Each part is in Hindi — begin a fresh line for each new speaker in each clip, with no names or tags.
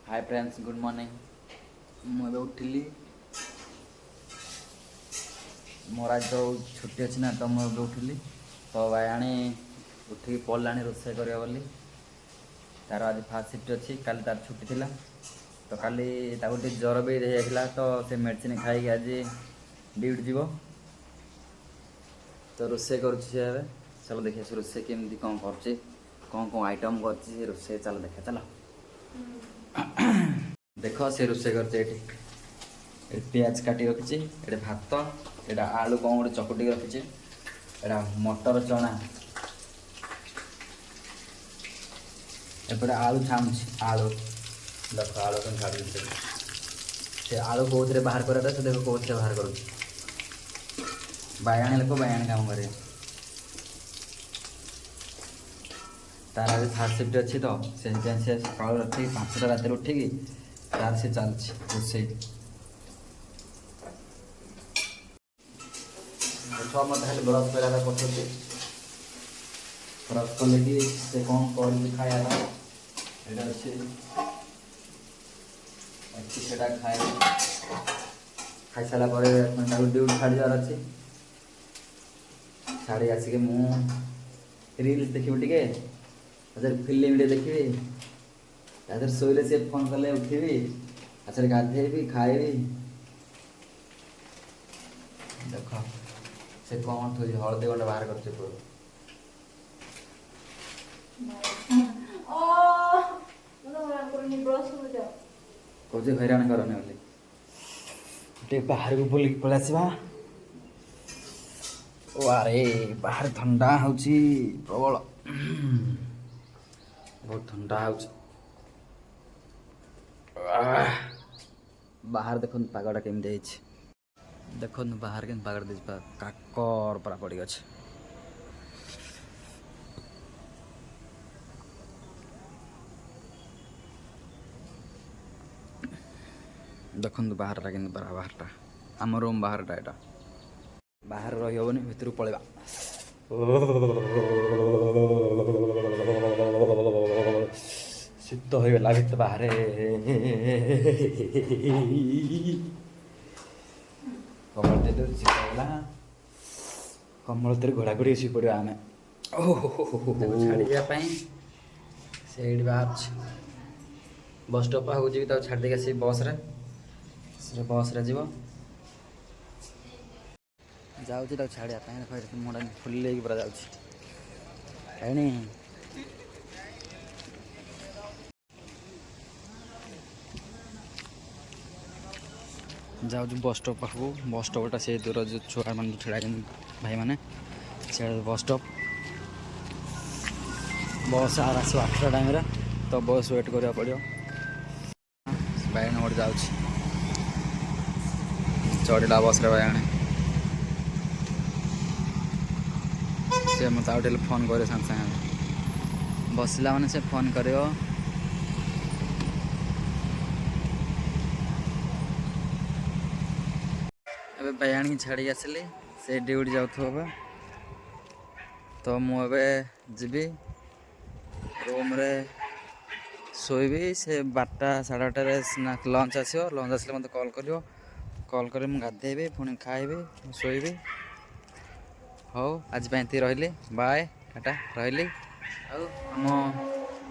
हाय फ्रेंड्स गुड मॉर्निंग मुझे उठिली मोर आज तो छुट्टी अच्छी ना तो मुझे उठिली तो भाई उठिक पढ़ला रोषे कर बोली तार आज फास्ट शिफ्ट अच्छी काली तार छुट्टी थिला तो काली ज्वर भी जाइला तो से मेडिसिन खाई आज ड्यूटी जीव तो रोषे कर चलो देखिए से रोषे केमती कौन कर कौन कौन आइटम कर रोषे चलो देखा चलो देख से रोषे कर पियाज काटी रखी ये भात यहाँ आलू कौन गोटे चकुटी रखी यहाँ मटर चना एपटे आलू छाणुची आलू देख आलू कौन छाड़ी से आलू कौन बाहर करा से देख कौन बाहर कर बैगण लोक बैगण काम करे तार आज फास्ट शिफ्ट अच्छी तो से सकाल उठिक 5टा रात उठिक तार से चलती रोषे मत खाली ब्रश कर ब्रश कले कि से कौन कर खाया से खाए खाई सारा ड्यूटी छाड़ जावार अच्छे छाड़ी आसिक रील्स देखिए टे फिल्म टे देखी शोले से फोन कले उठीबी आचरे गाधेबी खाइबी देख से कौन थोड़ी हलदी गंडा बाहर कर कौचे हैरान करने बोली बाहर को बुल पलैसा अरे बाहर ठंडा हो प्रबल बहुत ठंडा हो बाहर देख पागटा केमती देख बाहर के पागड़ दे काकर पड़ा पड़ी अच्छे देख बाहर के बाहरटा आम रूम बाहरटा यहाँ बाहर रही हेनी भितर पलैबा शीत होगा भितर बाहर कमल दे शीतला कमल तेरे घोड़ा घोड़ी सी पड़ा आम छाड़ापी से बाहर बस स्टॉप हो छाड़ देगी आस बस रे जीव जाऊँ छाड़ापी मुंडा फुल पूरा जाऊँगी जाऊँ बस स्टॉप पाखक बस स्टॉपटा से दूर जो छुआ मान छड़ा भाई मैंने से bus stop bus are us 8टा time तो बस वेट करा पड़ो बैगण गोटे जाऊँ चढ़ला बस रे बैगण से मत आउ फोन करे सागे सागे बसला मैंने से फोन कर बैगण की छाड़ी आसली से ड्यूटी जाऊँ तो मुझे जीवी रूम रे शोबी से 12टा 12:30 लंच आसो लंच आसले मत कॉल कर गाधेबी पुणी खाइबी शोबी हो आज रही बाय टाटा रही आम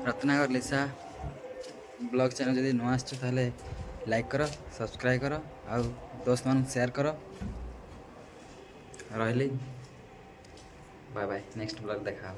रत्नाकर लिसा ब्लॉग चैनल जब नुआ आसले लाइक कर सब्सक्राइब कर आ दोस्त मान शेयर कर रही बाय बाय नेक्स्ट ब्लॉग देखा।